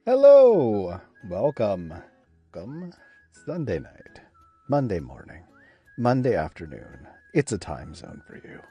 Hello! Welcome. Welcome. Sunday night, Monday morning, Monday afternoon. It's a time zone for you.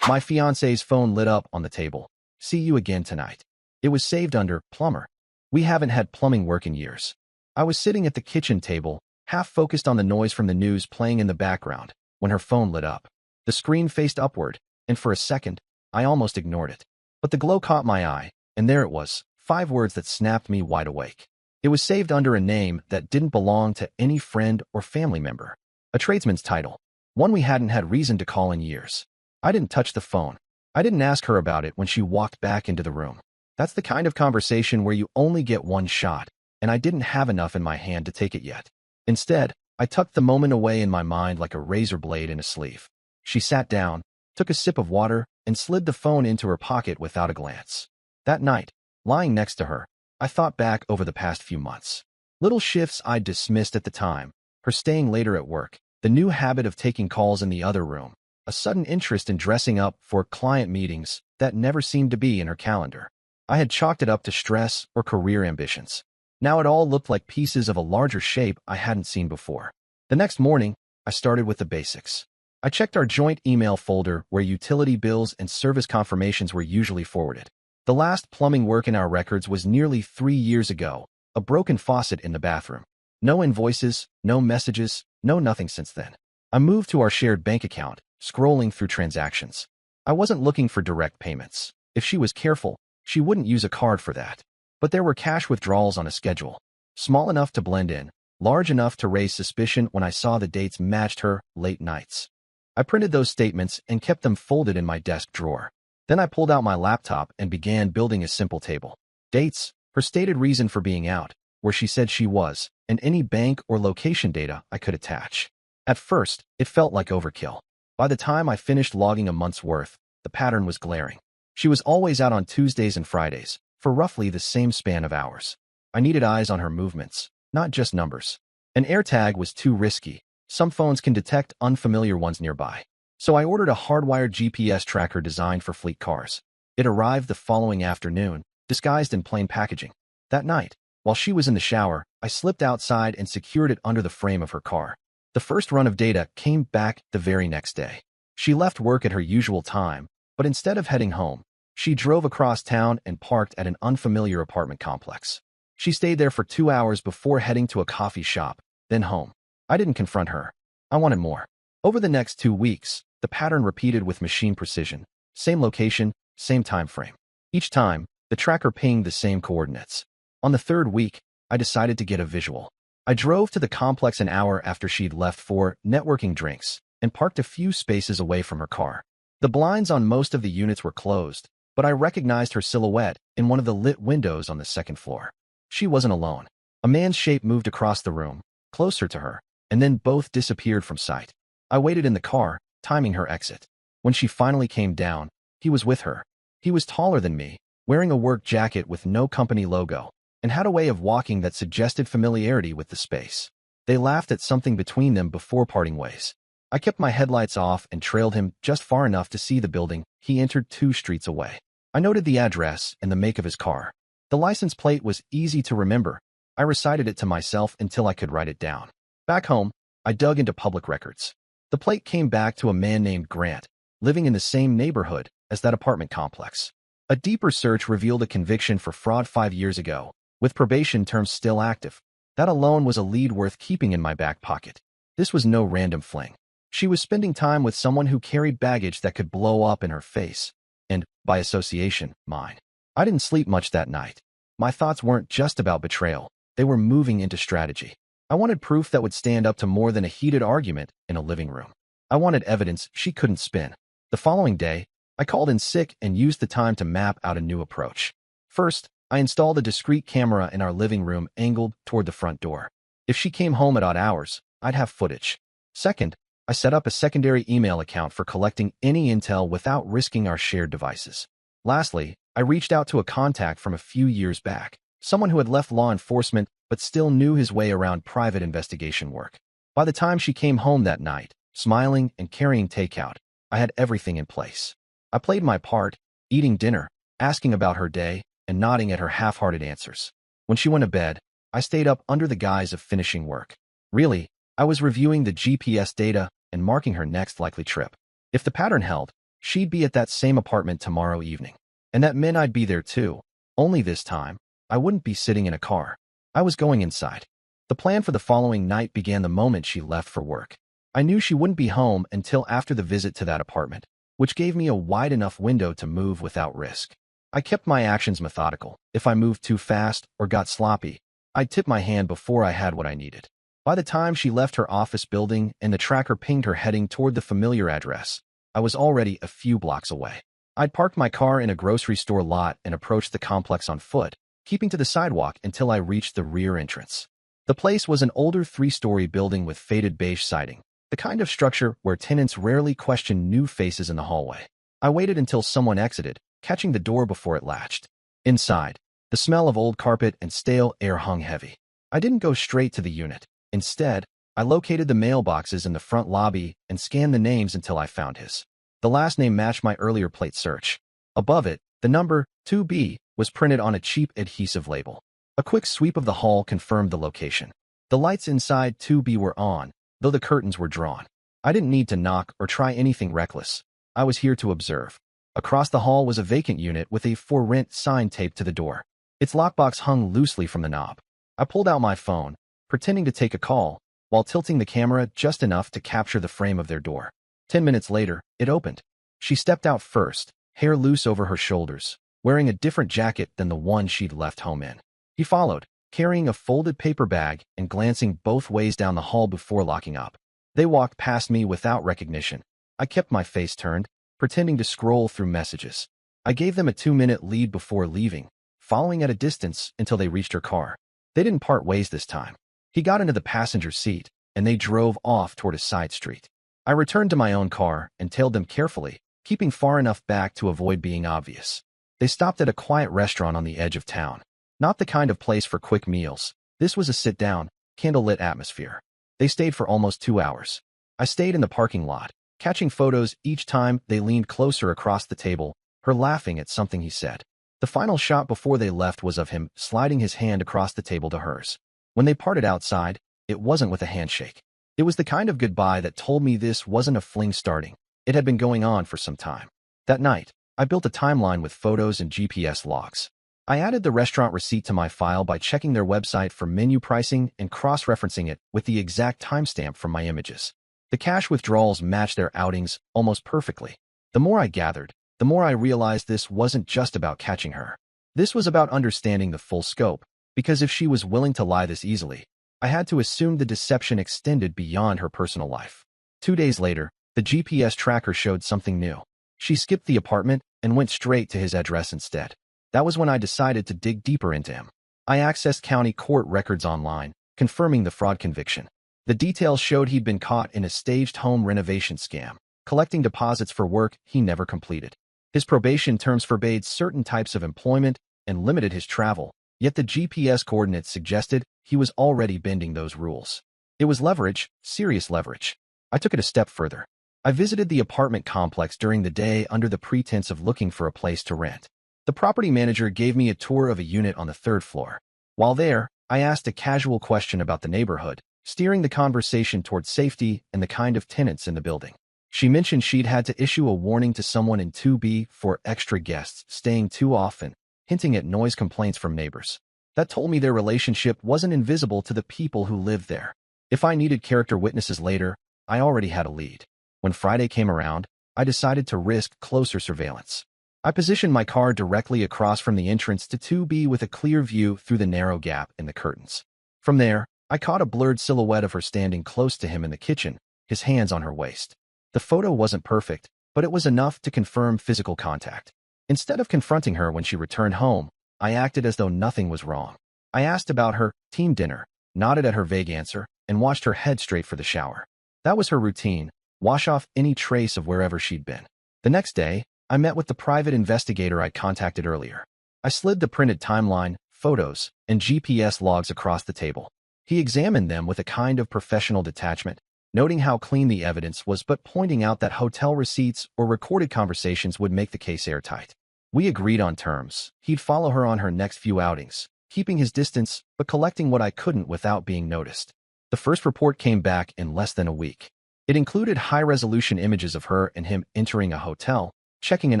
My fiance's phone lit up on the table. See you again tonight. It was saved under Plumber. We haven't had plumbing work in years. I was sitting at the kitchen table, half focused on the noise from the news playing in the background, when her phone lit up. The screen faced upward, and for a second, I almost ignored it. But the glow caught my eye, and there it was, 5 words that snapped me wide awake. It was saved under a name that didn't belong to any friend or family member. A tradesman's title, one we hadn't had reason to call in years. I didn't touch the phone. I didn't ask her about it when she walked back into the room. That's the kind of conversation where you only get one shot, and I didn't have enough in my hand to take it yet. Instead, I tucked the moment away in my mind like a razor blade in a sleeve. She sat down, took a sip of water, and slid the phone into her pocket without a glance. That night, lying next to her, I thought back over the past few months. Little shifts I'd dismissed at the time, her staying later at work, the new habit of taking calls in the other room, a sudden interest in dressing up for client meetings that never seemed to be in her calendar. I had chalked it up to stress or career ambitions. Now it all looked like pieces of a larger shape I hadn't seen before. The next morning, I started with the basics. I checked our joint email folder where utility bills and service confirmations were usually forwarded. The last plumbing work in our records was nearly 3 years ago, a broken faucet in the bathroom. No invoices, no messages, no nothing since then. I moved to our shared bank account, scrolling through transactions. I wasn't looking for direct payments. If she was careful, she wouldn't use a card for that. But there were cash withdrawals on a schedule, small enough to blend in, large enough to raise suspicion when I saw the dates matched her late nights. I printed those statements and kept them folded in my desk drawer. Then I pulled out my laptop and began building a simple table. Dates, her stated reason for being out, where she said she was, and any bank or location data I could attach. At first, it felt like overkill. By the time I finished logging a month's worth, the pattern was glaring. She was always out on Tuesdays and Fridays, for roughly the same span of hours. I needed eyes on her movements, not just numbers. An AirTag was too risky. Some phones can detect unfamiliar ones nearby. So I ordered a hardwired GPS tracker designed for fleet cars. It arrived the following afternoon, disguised in plain packaging. That night, while she was in the shower, I slipped outside and secured it under the frame of her car. The first run of data came back the very next day. She left work at her usual time, but instead of heading home, she drove across town and parked at an unfamiliar apartment complex. She stayed there for 2 hours before heading to a coffee shop, then home. I didn't confront her. I wanted more. Over the next 2 weeks, the pattern repeated with machine precision. Same location, same time frame. Each time, the tracker pinged the same coordinates. On the 3rd week, I decided to get a visual. I drove to the complex an hour after she'd left for networking drinks and parked a few spaces away from her car. The blinds on most of the units were closed, but I recognized her silhouette in one of the lit windows on the 2nd floor. She wasn't alone. A man's shape moved across the room, closer to her, and then both disappeared from sight. I waited in the car, timing her exit. When she finally came down, he was with her. He was taller than me, wearing a work jacket with no company logo, and had a way of walking that suggested familiarity with the space. They laughed at something between them before parting ways. I kept my headlights off and trailed him just far enough to see the building he entered 2 streets away. I noted the address and the make of his car. The license plate was easy to remember. I recited it to myself until I could write it down. Back home, I dug into public records. The plate came back to a man named Grant, living in the same neighborhood as that apartment complex. A deeper search revealed a conviction for fraud 5 years ago, with probation terms still active. That alone was a lead worth keeping in my back pocket. This was no random fling. She was spending time with someone who carried baggage that could blow up in her face, and, by association, mine. I didn't sleep much that night. My thoughts weren't just about betrayal. They were moving into strategy. I wanted proof that would stand up to more than a heated argument in a living room. I wanted evidence she couldn't spin. The following day, I called in sick and used the time to map out a new approach. First, I installed a discrete camera in our living room angled toward the front door. If she came home at odd hours, I'd have footage. Second, I set up a secondary email account for collecting any intel without risking our shared devices. Lastly, I reached out to a contact from a few years back, someone who had left law enforcement but still knew his way around private investigation work. By the time she came home that night, smiling and carrying takeout, I had everything in place. I played my part, eating dinner, asking about her day, and nodding at her half-hearted answers. When she went to bed, I stayed up under the guise of finishing work. Really, I was reviewing the GPS data and marking her next likely trip. If the pattern held, she'd be at that same apartment tomorrow evening. And that meant I'd be there too. Only this time, I wouldn't be sitting in a car. I was going inside. The plan for the following night began the moment she left for work. I knew she wouldn't be home until after the visit to that apartment, which gave me a wide enough window to move without risk. I kept my actions methodical. If I moved too fast or got sloppy, I'd tip my hand before I had what I needed. By the time she left her office building and the tracker pinged her heading toward the familiar address, I was already a few blocks away. I'd parked my car in a grocery store lot and approached the complex on foot, keeping to the sidewalk until I reached the rear entrance. The place was an older 3-story building with faded beige siding, the kind of structure where tenants rarely question new faces in the hallway. I waited until someone exited, catching the door before it latched. Inside, the smell of old carpet and stale air hung heavy. I didn't go straight to the unit. Instead, I located the mailboxes in the front lobby and scanned the names until I found his. The last name matched my earlier plate search. Above it, the number 2B was printed on a cheap adhesive label. A quick sweep of the hall confirmed the location. The lights inside 2B were on, though the curtains were drawn. I didn't need to knock or try anything reckless. I was here to observe. Across the hall was a vacant unit with a for rent sign taped to the door. Its lockbox hung loosely from the knob. I pulled out my phone, pretending to take a call, while tilting the camera just enough to capture the frame of their door. 10 minutes later, it opened. She stepped out first, hair loose over her shoulders, wearing a different jacket than the one she'd left home in. He followed, carrying a folded paper bag and glancing both ways down the hall before locking up. They walked past me without recognition. I kept my face turned, pretending to scroll through messages. I gave them a 2-minute lead before leaving, following at a distance until they reached her car. They didn't part ways this time. He got into the passenger seat, and they drove off toward a side street. I returned to my own car and tailed them carefully, keeping far enough back to avoid being obvious. They stopped at a quiet restaurant on the edge of town. Not the kind of place for quick meals. This was a sit-down, candlelit atmosphere. They stayed for almost 2 hours. I stayed in the parking lot, catching photos each time they leaned closer across the table, her laughing at something he said. The final shot before they left was of him sliding his hand across the table to hers. When they parted outside, it wasn't with a handshake. It was the kind of goodbye that told me this wasn't a fling starting. It had been going on for some time. That night, I built a timeline with photos and GPS logs. I added the restaurant receipt to my file by checking their website for menu pricing and cross-referencing it with the exact timestamp from my images. The cash withdrawals matched their outings almost perfectly. The more I gathered, the more I realized this wasn't just about catching her. This was about understanding the full scope, because if she was willing to lie this easily, I had to assume the deception extended beyond her personal life. 2 days later, the GPS tracker showed something new. She skipped the apartment and went straight to his address instead. That was when I decided to dig deeper into him. I accessed county court records online, confirming the fraud conviction. The details showed he'd been caught in a staged home renovation scam, collecting deposits for work he never completed. His probation terms forbade certain types of employment and limited his travel, yet the GPS coordinates suggested he was already bending those rules. It was leverage, serious leverage. I took it a step further. I visited the apartment complex during the day under the pretense of looking for a place to rent. The property manager gave me a tour of a unit on the 3rd floor. While there, I asked a casual question about the neighborhood, steering the conversation toward safety and the kind of tenants in the building. She mentioned she'd had to issue a warning to someone in 2B for extra guests staying too often, hinting at noise complaints from neighbors. That told me their relationship wasn't invisible to the people who lived there. If I needed character witnesses later, I already had a lead. When Friday came around, I decided to risk closer surveillance. I positioned my car directly across from the entrance to 2B with a clear view through the narrow gap in the curtains. From there, I caught a blurred silhouette of her standing close to him in the kitchen, his hands on her waist. The photo wasn't perfect, but it was enough to confirm physical contact. Instead of confronting her when she returned home, I acted as though nothing was wrong. I asked about her team dinner, nodded at her vague answer, and watched her head straight for the shower. That was her routine, wash off any trace of wherever she'd been. The next day, I met with the private investigator I'd contacted earlier. I slid the printed timeline, photos, and GPS logs across the table. He examined them with a kind of professional detachment, noting how clean the evidence was but pointing out that hotel receipts or recorded conversations would make the case airtight. We agreed on terms. He'd follow her on her next few outings, keeping his distance but collecting what I couldn't without being noticed. The first report came back in less than a week. It included high-resolution images of her and him entering a hotel, checking in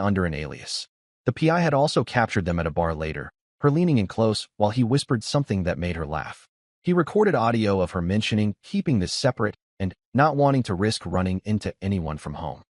under an alias. The PI had also captured them at a bar later, her leaning in close while he whispered something that made her laugh. He recorded audio of her mentioning keeping this separate and not wanting to risk running into anyone from home.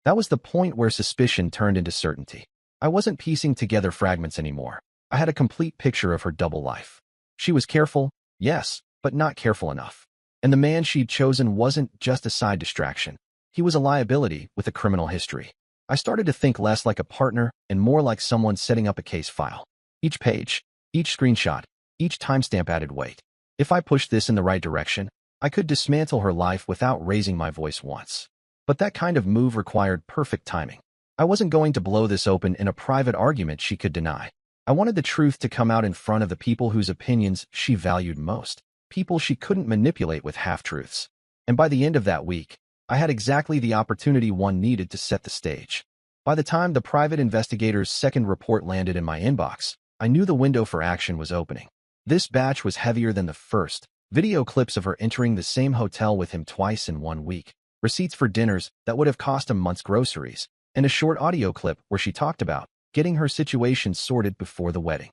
That was the point where suspicion turned into certainty. I wasn't piecing together fragments anymore. I had a complete picture of her double life. She was careful, yes, but not careful enough. And the man she'd chosen wasn't just a side distraction. He was a liability with a criminal history. I started to think less like a partner and more like someone setting up a case file. Each page, each screenshot, each timestamp added weight. If I pushed this in the right direction, I could dismantle her life without raising my voice once. But that kind of move required perfect timing. I wasn't going to blow this open in a private argument she could deny. I wanted the truth to come out in front of the people whose opinions she valued most, people she couldn't manipulate with half-truths. And by the end of that week, I had exactly the opportunity one needed to set the stage. By the time the private investigator's second report landed in my inbox, I knew the window for action was opening. This batch was heavier than the first. Video clips of her entering the same hotel with him twice in 1 week, receipts for dinners that would have cost a month's groceries, and a short audio clip where she talked about getting her situation sorted before the wedding.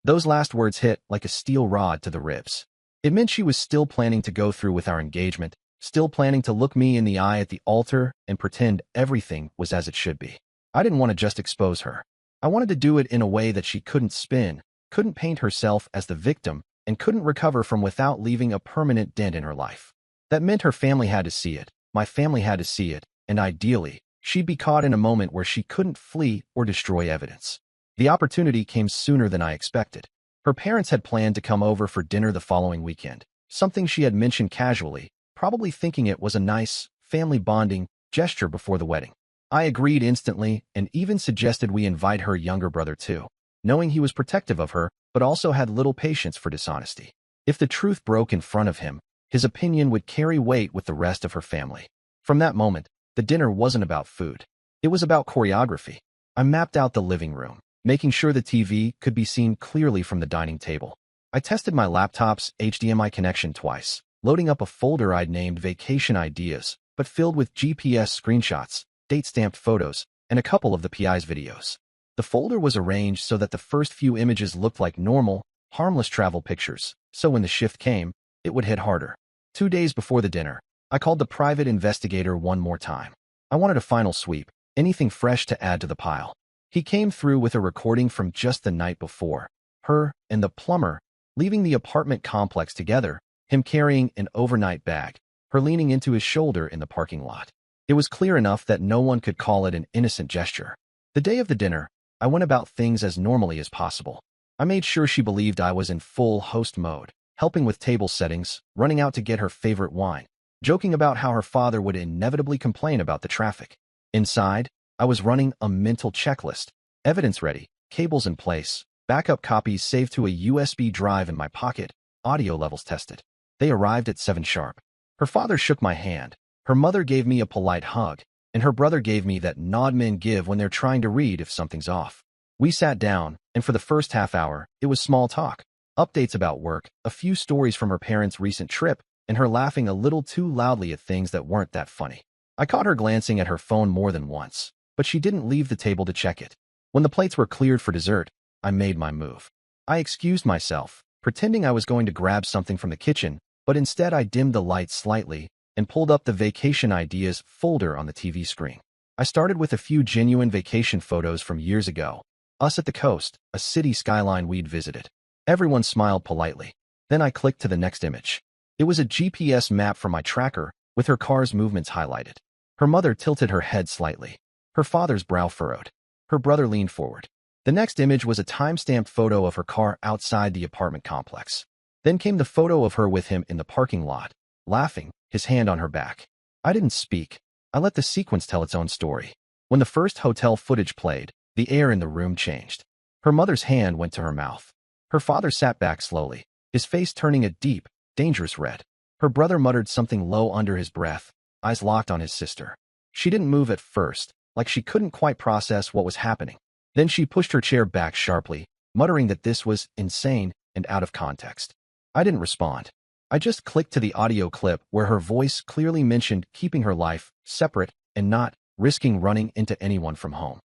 Those last words hit like a steel rod to the ribs. It meant she was still planning to go through with our engagement, still planning to look me in the eye at the altar and pretend everything was as it should be. I didn't want to just expose her. I wanted to do it in a way that she couldn't spin, couldn't paint herself as the victim, and couldn't recover from without leaving a permanent dent in her life. That meant her family had to see it, my family had to see it, and ideally, she'd be caught in a moment where she couldn't flee or destroy evidence. The opportunity came sooner than I expected. Her parents had planned to come over for dinner the following weekend, something she had mentioned casually, probably thinking it was a nice, family bonding gesture before the wedding. I agreed instantly and even suggested we invite her younger brother too, knowing he was protective of her but also had little patience for dishonesty. If the truth broke in front of him, his opinion would carry weight with the rest of her family. From that moment, the dinner wasn't about food. It was about choreography. I mapped out the living room, making sure the TV could be seen clearly from the dining table. I tested my laptop's HDMI connection twice, loading up a folder I'd named Vacation Ideas, but filled with GPS screenshots, date-stamped photos, and a couple of the PI's videos. The folder was arranged so that the first few images looked like normal, harmless travel pictures, so when the shift came, it would hit harder. 2 days before the dinner, I called the private investigator one more time. I wanted a final sweep, anything fresh to add to the pile. He came through with a recording from just the night before. Her and the plumber leaving the apartment complex together, him carrying an overnight bag, her leaning into his shoulder in the parking lot. It was clear enough that no one could call it an innocent gesture. The day of the dinner, I went about things as normally as possible. I made sure she believed I was in full host mode, helping with table settings, running out to get her favorite wine, joking about how her father would inevitably complain about the traffic. Inside, I was running a mental checklist, evidence ready, cables in place, backup copies saved to a USB drive in my pocket, audio levels tested. They arrived at 7 sharp. Her father shook my hand. Her mother gave me a polite hug, and her brother gave me that nod men give when they're trying to read if something's off. We sat down, and for the first half hour, it was small talk. Updates about work, a few stories from her parents' recent trip, and her laughing a little too loudly at things that weren't that funny. I caught her glancing at her phone more than once, but she didn't leave the table to check it. When the plates were cleared for dessert, I made my move. I excused myself, pretending I was going to grab something from the kitchen, but instead I dimmed the lights slightly and pulled up the Vacation Ideas folder on the TV screen. I started with a few genuine vacation photos from years ago. Us at the coast, a city skyline we'd visited. Everyone smiled politely. Then I clicked to the next image. It was a GPS map from my tracker, with her car's movements highlighted. Her mother tilted her head slightly. Her father's brow furrowed. Her brother leaned forward. The next image was a time-stamped photo of her car outside the apartment complex. Then came the photo of her with him in the parking lot, laughing, his hand on her back. I didn't speak. I let the sequence tell its own story. When the first hotel footage played, the air in the room changed. Her mother's hand went to her mouth. Her father sat back slowly, his face turning a deep, dangerous red. Her brother muttered something low under his breath, eyes locked on his sister. She didn't move at first, like she couldn't quite process what was happening. Then she pushed her chair back sharply, muttering that this was insane and out of context. I didn't respond. I just clicked to the audio clip where her voice clearly mentioned keeping her life separate and not risking running into anyone from home.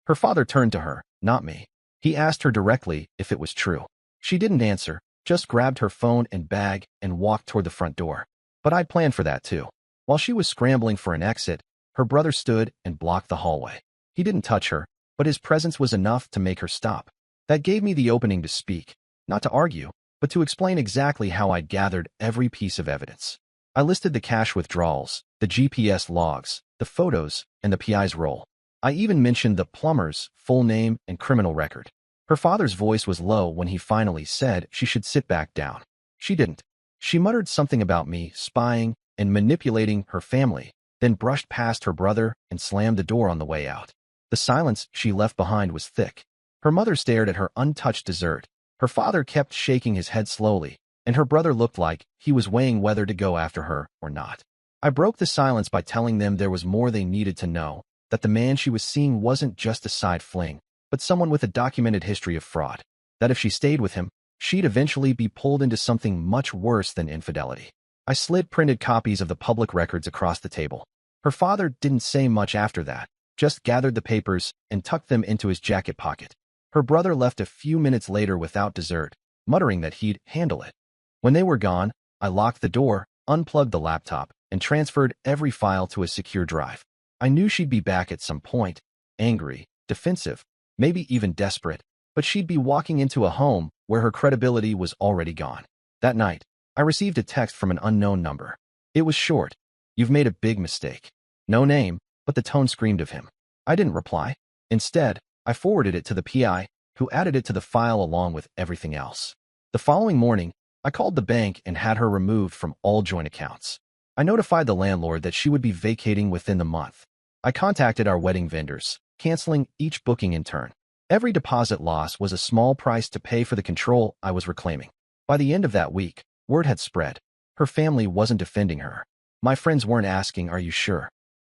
Her father turned to her, not me. He asked her directly if it was true. She didn't answer, just grabbed her phone and bag and walked toward the front door. But I'd planned for that too. While she was scrambling for an exit, her brother stood and blocked the hallway. He didn't touch her, but his presence was enough to make her stop. That gave me the opening to speak, not to argue, but to explain exactly how I'd gathered every piece of evidence. I listed the cash withdrawals, the GPS logs, the photos, and the PI's role. I even mentioned the plumber's full name and criminal record. Her father's voice was low when he finally said she should sit back down. She didn't. She muttered something about me spying and manipulating her family, then brushed past her brother and slammed the door on the way out. The silence she left behind was thick. Her mother stared at her untouched dessert. Her father kept shaking his head slowly, and her brother looked like he was weighing whether to go after her or not. I broke the silence by telling them there was more they needed to know, that the man she was seeing wasn't just a side fling, but someone with a documented history of fraud, that if she stayed with him, she'd eventually be pulled into something much worse than infidelity. I slid printed copies of the public records across the table. Her father didn't say much after that, just gathered the papers and tucked them into his jacket pocket. Her brother left a few minutes later without dessert, muttering that he'd handle it. When they were gone, I locked the door, unplugged the laptop, and transferred every file to a secure drive. I knew she'd be back at some point, angry, defensive, maybe even desperate, but she'd be walking into a home where her credibility was already gone. That night, I received a text from an unknown number. It was short. "You've made a big mistake." No name, but the tone screamed of him. I didn't reply. Instead, I forwarded it to the PI, who added it to the file along with everything else. The following morning, I called the bank and had her removed from all joint accounts. I notified the landlord that she would be vacating within the month. I contacted our wedding vendors, canceling each booking in turn. Every deposit loss was a small price to pay for the control I was reclaiming. By the end of that week, word had spread. Her family wasn't defending her. My friends weren't asking, "Are you sure?"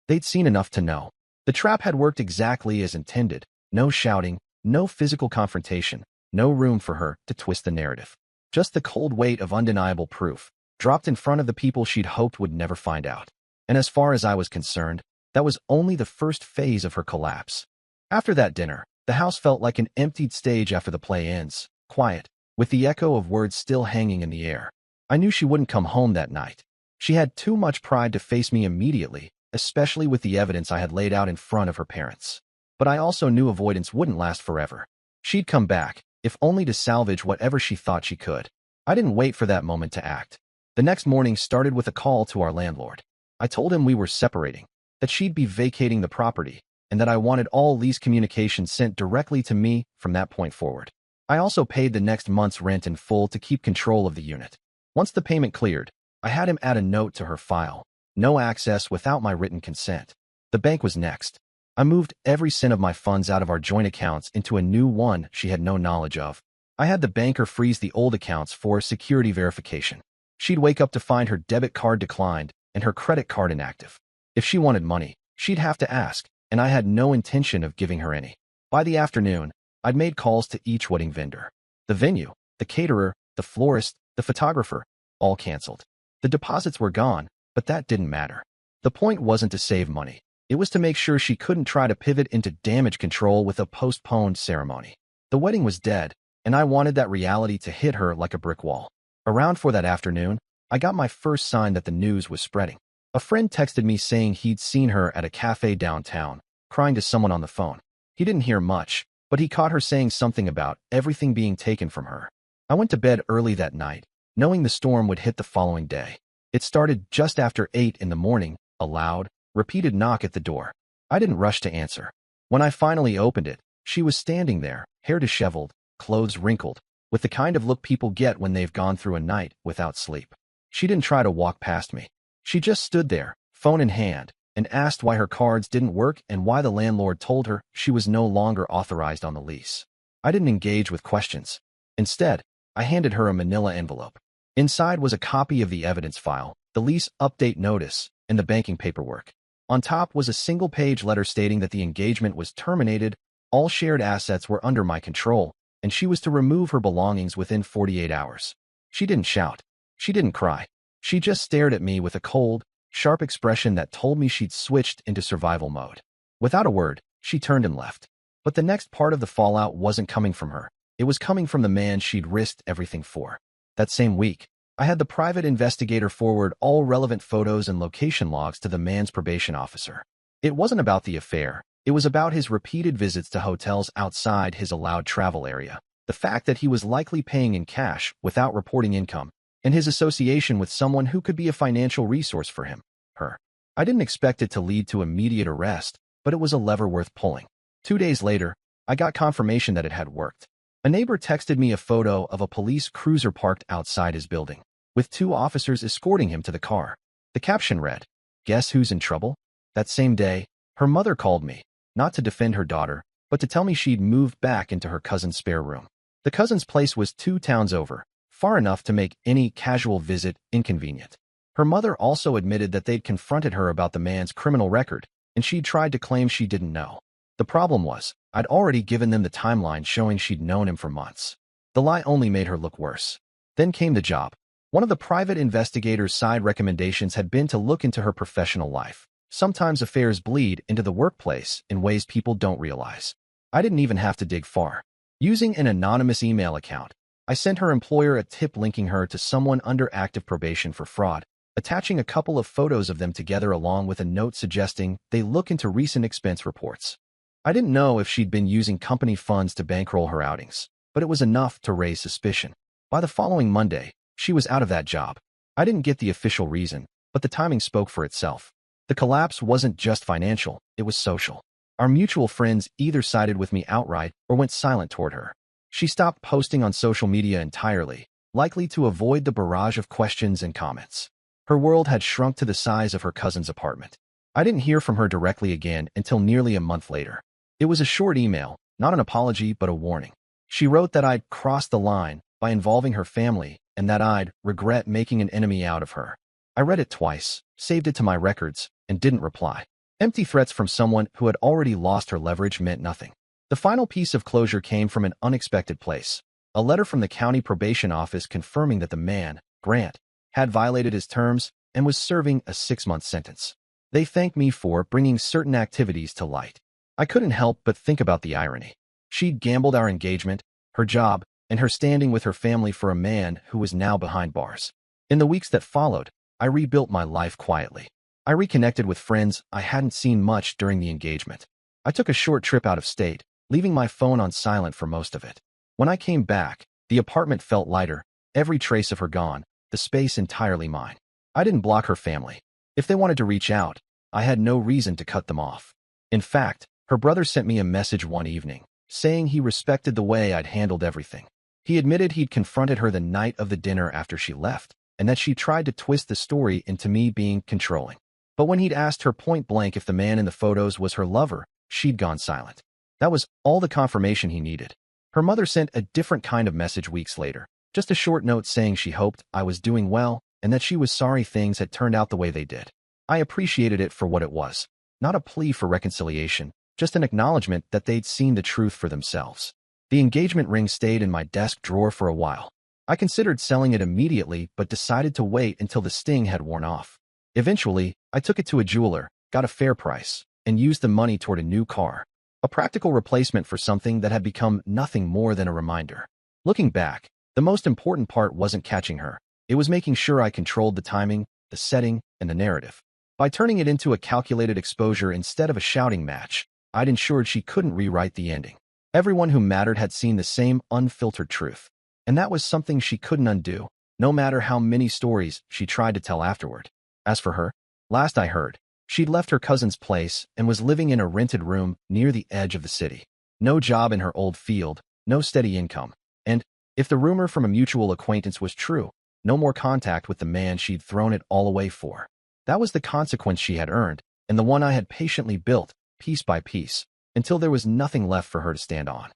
They'd seen enough to know. The trap had worked exactly as intended. No shouting, no physical confrontation, no room for her to twist the narrative. Just the cold weight of undeniable proof, dropped in front of the people she'd hoped would never find out. And as far as I was concerned, that was only the first phase of her collapse. After that dinner, the house felt like an emptied stage after the play ends, quiet, with the echo of words still hanging in the air. I knew she wouldn't come home that night. She had too much pride to face me immediately, especially with the evidence I had laid out in front of her parents. But I also knew avoidance wouldn't last forever. She'd come back, if only to salvage whatever she thought she could. I didn't wait for that moment to act. The next morning started with a call to our landlord. I told him we were separating, that she'd be vacating the property, and that I wanted all lease communications sent directly to me from that point forward. I also paid the next month's rent in full to keep control of the unit. Once the payment cleared, I had him add a note to her file. No access without my written consent. The bank was next. I moved every cent of my funds out of our joint accounts into a new one she had no knowledge of. I had the banker freeze the old accounts for security verification. She'd wake up to find her debit card declined and her credit card inactive. If she wanted money, she'd have to ask, and I had no intention of giving her any. By the afternoon, I'd made calls to each wedding vendor. The venue, the caterer, the florist, the photographer, all canceled. The deposits were gone, but that didn't matter. The point wasn't to save money. It was to make sure she couldn't try to pivot into damage control with a postponed ceremony. The wedding was dead, and I wanted that reality to hit her like a brick wall. Around 4 that afternoon, I got my first sign that the news was spreading. A friend texted me saying he'd seen her at a cafe downtown, crying to someone on the phone. He didn't hear much, but he caught her saying something about everything being taken from her. I went to bed early that night, knowing the storm would hit the following day. It started just after 8 in the morning, a loud, repeated knock at the door. I didn't rush to answer. When I finally opened it, she was standing there, hair disheveled, clothes wrinkled, with the kind of look people get when they've gone through a night without sleep. She didn't try to walk past me. She just stood there, phone in hand, and asked why her cards didn't work and why the landlord told her she was no longer authorized on the lease. I didn't engage with questions. Instead, I handed her a manila envelope. Inside was a copy of the evidence file, the lease update notice, and the banking paperwork. On top was a single-page letter stating that the engagement was terminated All shared assets were under my control, and she was to remove her belongings within 48 hours. She didn't shout. She didn't cry. She just stared at me with a cold, sharp expression that told me she'd switched into survival mode. Without a word, she turned and left. But the next part of the fallout wasn't coming from her. It was coming from the man she'd risked everything for. That same week, I had the private investigator forward all relevant photos and location logs to the man's probation officer. It wasn't about the affair. It was about his repeated visits to hotels outside his allowed travel area, the fact that he was likely paying in cash without reporting income, and his association with someone who could be a financial resource for him, her. I didn't expect it to lead to immediate arrest, but it was a lever worth pulling. 2 days later, I got confirmation that it had worked. A neighbor texted me a photo of a police cruiser parked outside his building, with 2 officers escorting him to the car. The caption read, "Guess who's in trouble?" That same day, her mother called me, not to defend her daughter, but to tell me she'd moved back into her cousin's spare room. The cousin's place was 2 towns over, far enough to make any casual visit inconvenient. Her mother also admitted that they'd confronted her about the man's criminal record, and she'd tried to claim she didn't know. The problem was, I'd already given them the timeline showing she'd known him for months. The lie only made her look worse. Then came the job. One of the private investigator's side recommendations had been to look into her professional life. Sometimes affairs bleed into the workplace in ways people don't realize. I didn't even have to dig far. Using an anonymous email account, I sent her employer a tip linking her to someone under active probation for fraud, attaching a couple of photos of them together along with a note suggesting they look into recent expense reports. I didn't know if she'd been using company funds to bankroll her outings, but it was enough to raise suspicion. By the following Monday, she was out of that job. I didn't get the official reason, but the timing spoke for itself. The collapse wasn't just financial, it was social. Our mutual friends either sided with me outright or went silent toward her. She stopped posting on social media entirely, likely to avoid the barrage of questions and comments. Her world had shrunk to the size of her cousin's apartment. I didn't hear from her directly again until nearly a month later. It was a short email, not an apology but a warning. She wrote that I'd crossed the line by involving her family and that I'd regret making an enemy out of her. I read it twice, saved it to my records, and didn't reply. Empty threats from someone who had already lost her leverage meant nothing. The final piece of closure came from an unexpected place. A letter from the county probation office confirming that the man, Grant, had violated his terms and was serving a 6-month sentence. They thanked me for bringing certain activities to light. I couldn't help but think about the irony. She'd gambled our engagement, her job, and her standing with her family for a man who was now behind bars. In the weeks that followed, I rebuilt my life quietly. I reconnected with friends I hadn't seen much during the engagement. I took a short trip out of state, leaving my phone on silent for most of it. When I came back, the apartment felt lighter, every trace of her gone, the space entirely mine. I didn't block her family. If they wanted to reach out, I had no reason to cut them off. In fact, her brother sent me a message one evening, saying he respected the way I'd handled everything. He admitted he'd confronted her the night of the dinner after she left, and that she tried to twist the story into me being controlling. But when he'd asked her point blank if the man in the photos was her lover, she'd gone silent. That was all the confirmation he needed. Her mother sent a different kind of message weeks later, just a short note saying she hoped I was doing well and that she was sorry things had turned out the way they did. I appreciated it for what it was, not a plea for reconciliation, just an acknowledgement that they'd seen the truth for themselves. The engagement ring stayed in my desk drawer for a while. I considered selling it immediately but decided to wait until the sting had worn off. Eventually, I took it to a jeweler, got a fair price, and used the money toward a new car. A practical replacement for something that had become nothing more than a reminder. Looking back, the most important part wasn't catching her. It was making sure I controlled the timing, the setting, and the narrative. By turning it into a calculated exposure instead of a shouting match, I'd ensured she couldn't rewrite the ending. Everyone who mattered had seen the same unfiltered truth. And that was something she couldn't undo, no matter how many stories she tried to tell afterward. As for her, last I heard, she'd left her cousin's place and was living in a rented room near the edge of the city. No job in her old field, no steady income. And, if the rumor from a mutual acquaintance was true, no more contact with the man she'd thrown it all away for. That was the consequence she had earned, and the one I had patiently built, piece by piece, until there was nothing left for her to stand on.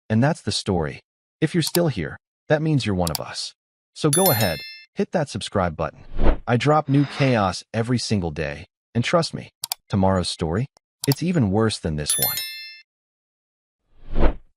And that's the story. If you're still here, that means you're one of us. So go ahead, hit that subscribe button. I drop new chaos every single day, and trust me, tomorrow's story, it's even worse than this one.